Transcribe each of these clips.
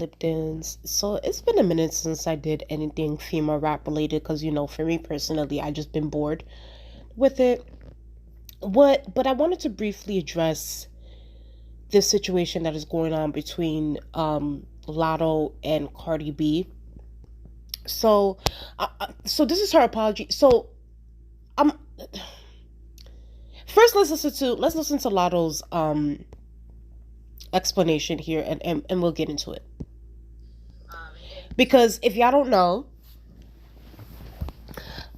Lipton's. So it's been a minute since I did anything female rap related because, for me personally, I just been bored with it. But I wanted to briefly address this situation that is going on between Latto and Cardi B. So this is her apology. So um first let's listen to Latto's explanation here, and we'll get into it. Because if y'all don't know,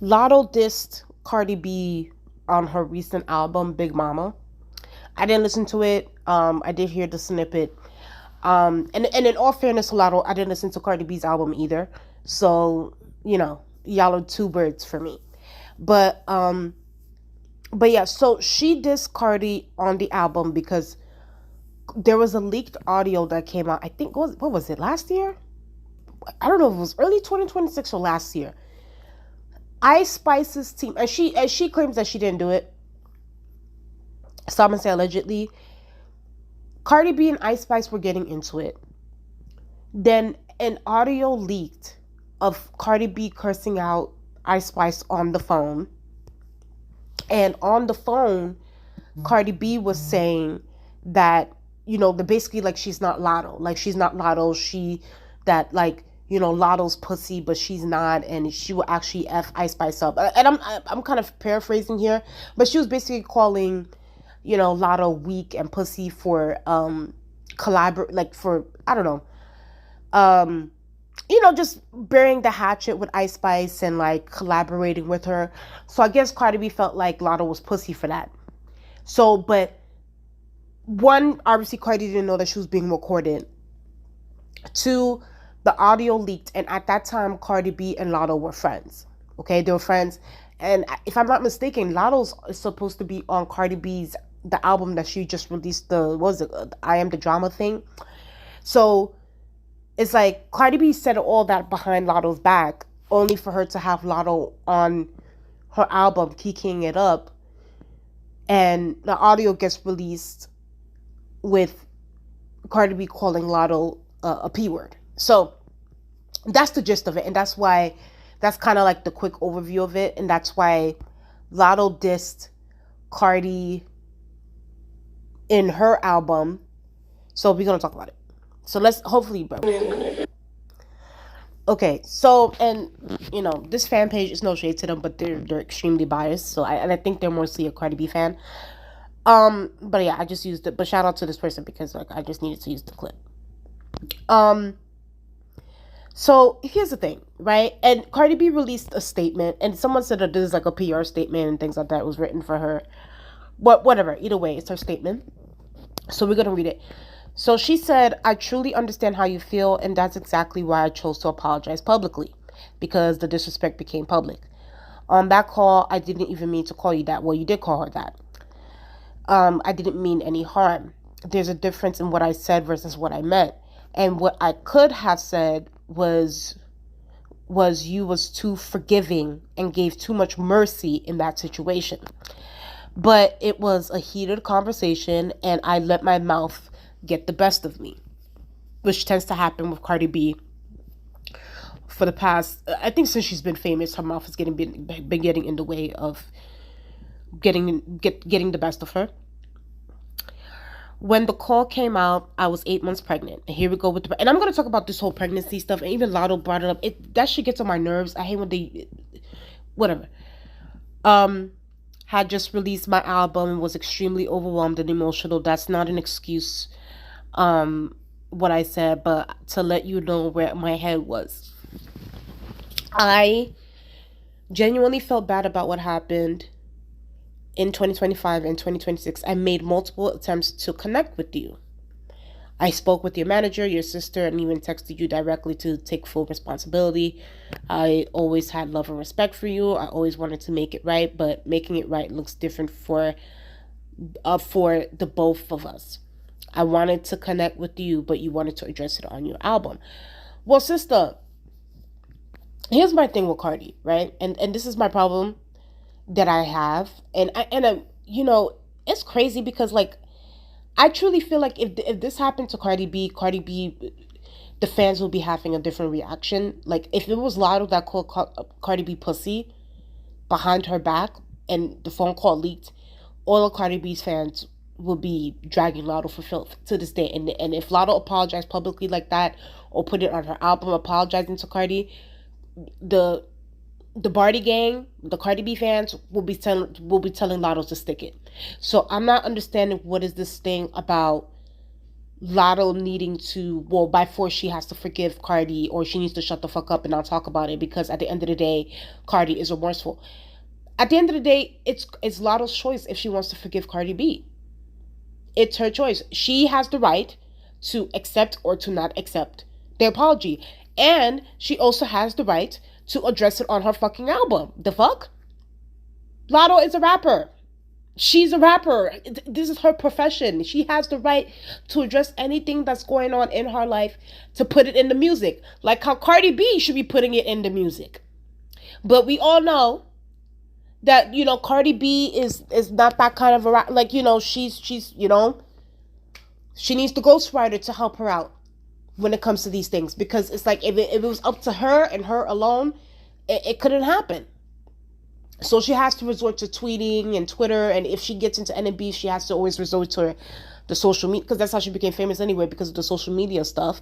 Latto dissed Cardi B on her recent album Big Mama. I didn't listen to it. I did hear the snippet. And in all fairness to Latto, I didn't listen to Cardi B's album either. So, y'all are two birds for me. But but yeah, so she dissed Cardi on the album because there was a leaked audio that came out. I think what was it, last year? I don't know if it was early 2026 or last year. Ice Spice's team, and she claims that she didn't do it. So I'm gonna say allegedly. Cardi B and Ice Spice were getting into it. Then an audio leaked of Cardi B cursing out Ice Spice on the phone. And on the phone, Cardi B was saying that, basically like she's not Latto. Like she's not Latto. Latto's pussy, but she's not, and she will actually F Ice Spice up. And I'm kind of paraphrasing here, but she was basically calling, Latto weak and pussy for collaborate, like for, I don't know, just burying the hatchet with Ice Spice and like collaborating with her. So I guess Cardi B felt like Latto was pussy for that. So, but one, obviously Cardi didn't know that she was being recorded. Two, the audio leaked, and at that time, Cardi B and Latto were friends. Okay, they were friends, and if I'm not mistaken, Latto's is supposed to be on Cardi B's the album that she just released. I Am the Drama thing. So it's like Cardi B said all that behind Latto's back, only for her to have Latto on her album, kicking it up, and the audio gets released with Cardi B calling Latto a P word. So that's the gist of it. And that's kind of like the quick overview of it. And that's why Latto dissed Cardi in her album. So we're going to talk about it. So let's hopefully, bro. Okay. So, and this fan page is no shade to them, but they're extremely biased. So I think they're mostly a Cardi B fan. But yeah, I just used it. But shout out to this person because like I just needed to use the clip. So here's the thing, right? And Cardi B released a statement, and someone said that this is like a PR statement and things like that. It was written for her. But whatever, either way, it's her statement. So we're going to read it. So she said, "I truly understand how you feel, and that's exactly why I chose to apologize publicly, because the disrespect became public. On that call, I didn't even mean to call you that." Well, you did call her that. "I didn't mean any harm. There's a difference in what I said versus what I meant. And what I could have said was you was too forgiving and gave too much mercy in that situation. But it was a heated conversation, and I let my mouth get the best of me," which tends to happen with Cardi B for the past, I think since she's been famous, her mouth has been getting in the way of getting the best of her. "When the call came out, I was 8 months pregnant." And here we go with and I'm going to talk about this whole pregnancy stuff. And even Latto brought it up. That shit gets on my nerves. I hate when they, whatever. Had just released my album and was extremely overwhelmed and emotional. That's not an excuse, what I said, but to let you know where my head was. I genuinely felt bad about what happened in 2025 and 2026. I made multiple attempts to connect with you. I spoke with your manager, your sister, and even texted you directly to take full responsibility. I always had love and respect for you. I always wanted to make it right, but making it right looks different for the both of us. I wanted to connect with you, but you wanted to address it on your album." Well, sister, here's my thing with Cardi, right? And this is my problem that I have, and it's crazy because like I truly feel like if this happened to Cardi B, the fans will be having a different reaction. Like, if it was Latto that called Cardi B pussy behind her back and the phone call leaked, all of Cardi B's fans will be dragging Latto for filth to this day. And if Latto apologized publicly like that, or put it on her album apologizing to Cardi, the Barty gang, the Cardi B fans will be telling Latto to stick it. So I'm not understanding what is this thing about Latto needing to, well, by force she has to forgive Cardi, or she needs to shut the fuck up and not talk about it, because at the end of the day, Cardi is remorseful. At the end of the day, it's Latto's choice if she wants to forgive Cardi B. It's her choice. She has the right to accept or to not accept the apology. And she also has the right to address it on her fucking album. The fuck? Latto is a rapper. She's a rapper. This is her profession. She has the right to address anything that's going on in her life, to put it in the music. Like how Cardi B should be putting it in the music. But we all know that, you know, Cardi B is not that kind of a rap. Like, you know, she's you know, she needs the ghostwriter to help her out when it comes to these things, because it's like if it was up to her and her alone, it couldn't happen. So she has to resort to tweeting and Twitter, and if she gets into N&B, she has to always resort to the social media, because that's how she became famous anyway, because of the social media stuff.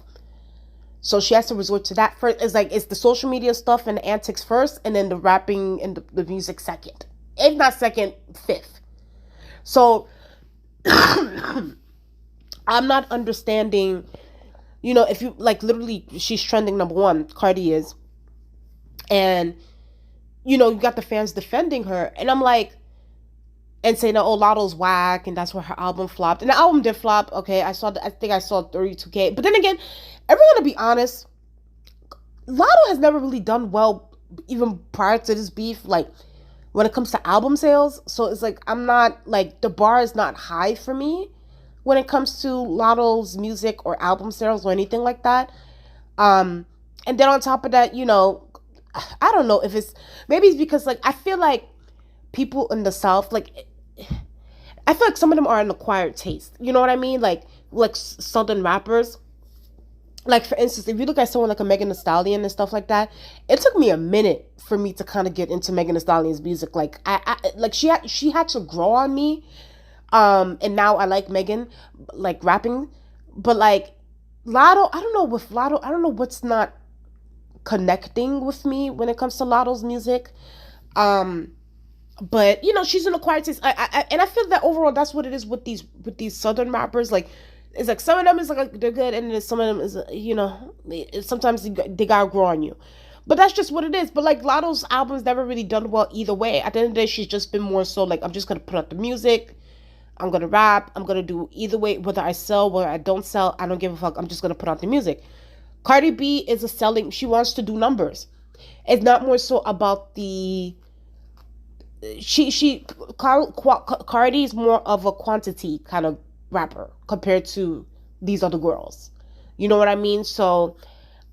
So she has to resort to that first. It's like it's the social media stuff and the antics first, and then the rapping and the music second, if not second, fifth. So I'm not understanding. You know, if you, like, literally, she's trending #1, Cardi is. And, you know, you got the fans defending her. And I'm like, and saying, oh, Latto's whack, and that's where her album flopped. And the album did flop, okay? I think I saw 32K. But then again, if we're gonna be honest, Latto has never really done well, even prior to this beef, like, when it comes to album sales. So it's like, I'm not, like, the bar is not high for me when it comes to Latto's music or album sales or anything like that. And then on top of that, you know, I don't know if it's, maybe it's because, like, I feel like people in the South, like, I feel like some of them are an acquired taste. You know what I mean? Like Southern rappers. Like, for instance, if you look at someone like a Megan Thee Stallion and stuff like that, it took me a minute for me to kind of get into Megan Thee Stallion's music. Like, like she had to grow on me. And now I like Megan, like, rapping. But, like, Latto, I don't know with Latto, I don't know what's not connecting with me when it comes to Latto's music. But, you know, she's an acquired taste. And I feel that overall that's what it is with these Southern rappers. Like, it's like some of them is like they're good, and then some of them is, you know, sometimes they gotta grow on you. But that's just what it is. But, like, Latto's album's never really done well either way. At the end of the day, she's just been more so like, I'm just gonna put out the music. I'm going to rap. I'm going to do either way, whether I sell, whether I don't sell. I don't give a fuck. I'm just going to put out the music. Cardi B is she wants to do numbers. It's not more so about the, Cardi is more of a quantity kind of rapper compared to these other girls. You know what I mean? So,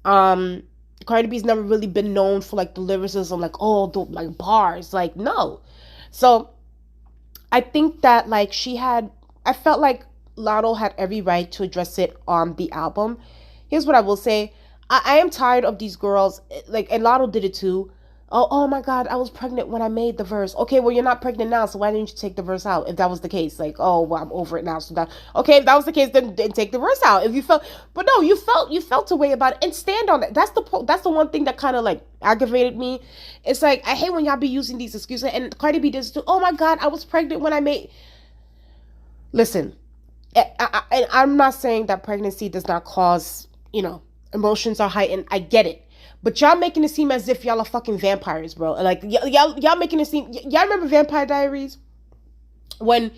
Cardi B's never really been known for, like, the lyricism, like, oh, the, like, bars. Like, no. So, I think that, like, I felt like Latto had every right to address it on the album. Here's what I will say. I am tired of these girls, like, and Latto did it too. Oh my God, I was pregnant when I made the verse. Okay, well, you're not pregnant now, so why didn't you take the verse out? If that was the case, like, oh, well, I'm over it now. So that, okay, if that was the case, then take the verse out. If you felt, but no, you felt a way about it, and stand on it. That's the one thing that kind of, like, aggravated me. It's like, I hate when y'all be using these excuses, and Cardi B does too. Oh my God, I was pregnant when I made. Listen, I'm not saying that pregnancy does not cause, you know, emotions are heightened. I get it. But y'all making it seem as if y'all are fucking vampires, bro. Like, y'all making it seem... Y'all remember Vampire Diaries? When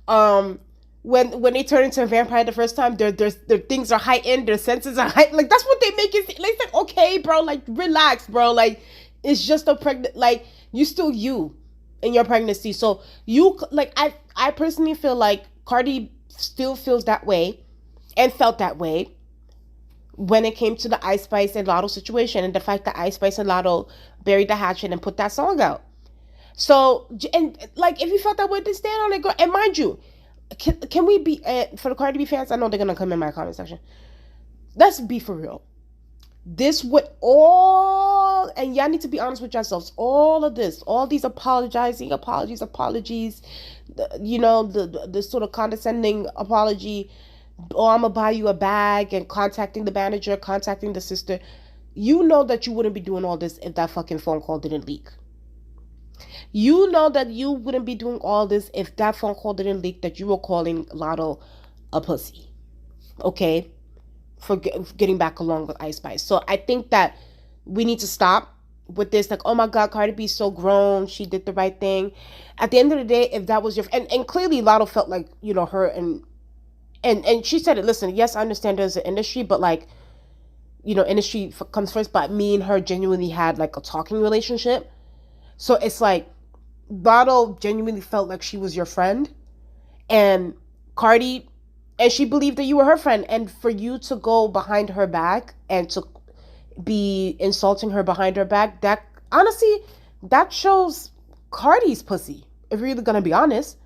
they turn into a vampire the first time, their things are heightened, their senses are heightened. Like, that's what they make it... Like, it's like, okay, bro, like, relax, bro. Like, it's just a pregnant... Like, you still you in your pregnancy. So, you... Like, I personally feel like Cardi still feels that way and felt that way when it came to the Ice Spice and Latto situation, and the fact that Ice Spice and Latto buried the hatchet and put that song out. So, and, like, if you felt that way, then stand on it, girl. And mind you, can we be, for the Cardi B fans, I know they're going to come in my comment section. let's be for real. This would all, and y'all need to be honest with yourselves, all of this, all these apologizing, apologies, the sort of condescending apology, oh, I'm gonna buy you a bag, and contacting the manager, contacting the sister. You know that you wouldn't be doing all this if that fucking phone call didn't leak. You know that you wouldn't be doing all this if that phone call didn't leak, that you were calling Latto a pussy. Okay? For getting back along with Ice Spice. So I think that we need to stop with this. Like, oh my God, Cardi B's so grown. She did the right thing. At the end of the day, if that was your... And clearly Latto felt like, her and she said it, listen, yes, I understand there's an industry, but like, industry comes first, but me and her genuinely had like a talking relationship. So it's like, Latto genuinely felt like she was your friend, and Cardi, and she believed that you were her friend, and for you to go behind her back and to be insulting her behind her back, that honestly, that shows Cardi's pussy, if you're really gonna be honest.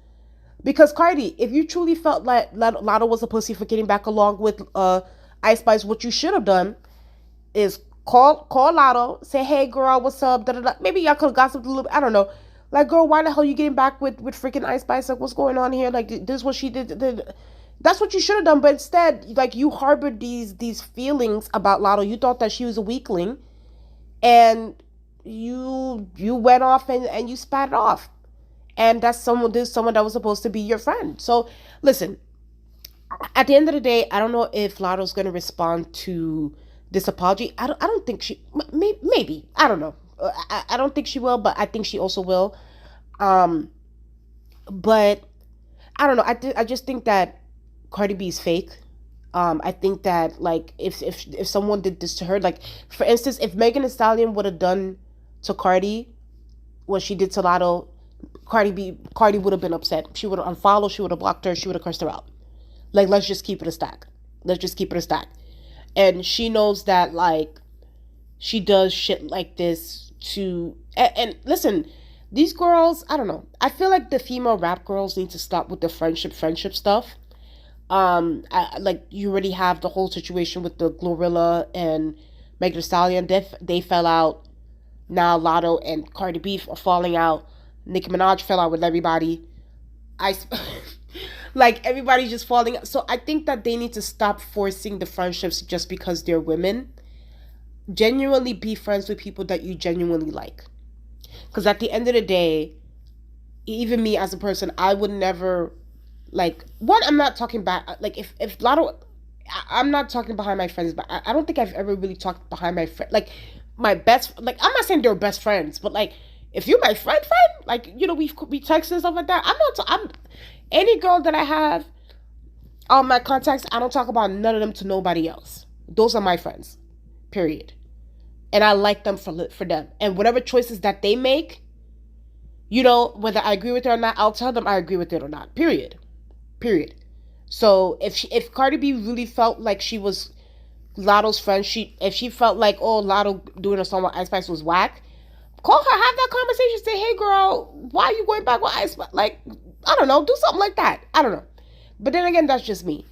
Because Cardi, if you truly felt like Latto was a pussy for getting back along with Ice Spice, what you should have done is call Latto, say, hey girl, what's up? Da, da, da. Maybe y'all could have gossiped a little bit. I don't know. Like, girl, why the hell you getting back with freaking Ice Spice? Like, what's going on here? Like, this is what she did. That's what you should have done. But instead, like, you harbored these feelings about Latto. You thought that she was a weakling, and you went off and you spat it off. And that's someone that was supposed to be your friend. So listen, at the end of the day, I don't know if Latto's gonna respond to this apology. I don't think she, maybe, I don't know. I don't think she will, but I think she also will. But I don't know. I just think that Cardi B is fake. I think that, like, if someone did this to her, like, for instance, if Megan Thee Stallion would have done to Cardi what she did to Latto, Cardi would have been upset. She would have unfollowed, she would have blocked her, she would have cursed her out. Like, let's just keep it a stack. And she knows that, like, she does shit like this to... And listen, these girls, I don't know. I feel like the female rap girls need to stop with the friendship stuff. Like, you already have the whole situation with the Glorilla and Megan Thee Stallion. They fell out. Now Latto and Cardi B are falling out. Nicki Minaj fell out with everybody. Like, everybody's just falling out. So I think that they need to stop forcing the friendships just because they're women. Genuinely be friends with people that you genuinely like. Because at the end of the day, even me as a person, I would never, like, one, I'm not talking about, like, if Latto, I'm not talking behind my friends, but I don't think I've ever really talked behind my friend, like, my best, like, I'm not saying they're best friends, but, like, if you're my friend, like, we text and stuff like that, I'm any girl that I have on my contacts, I don't talk about none of them to nobody else. Those are my friends, period. And I like them for them. And whatever choices that they make, whether I agree with it or not, I'll tell them I agree with it or not, period. So if Cardi B really felt like she was Latto's friend, if she felt like, oh, Latto doing a song with Ice Spice was whack, call her, have that conversation, say, hey girl, why are you going back with Ice Spice? Like, I don't know, do something like that. I don't know. But then again, that's just me.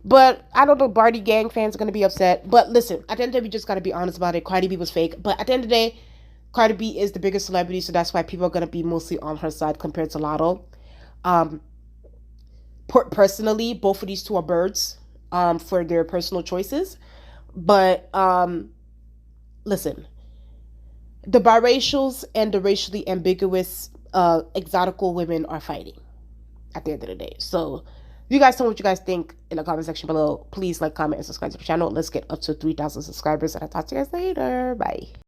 But I don't know, Barty Gang fans are going to be upset. But listen, at the end of the day, we just got to be honest about it. Cardi B was fake. But at the end of the day, Cardi B is the biggest celebrity, so that's why people are going to be mostly on her side compared to Latto. Personally, both of these two are birds for their personal choices. But listen, the biracials and the racially ambiguous exotical women are fighting at the end of the day. So you guys tell me what you guys think in the comment section below. Please like, comment, and subscribe to the channel. Let's get up to 3,000 subscribers, and I'll talk to you guys later. Bye.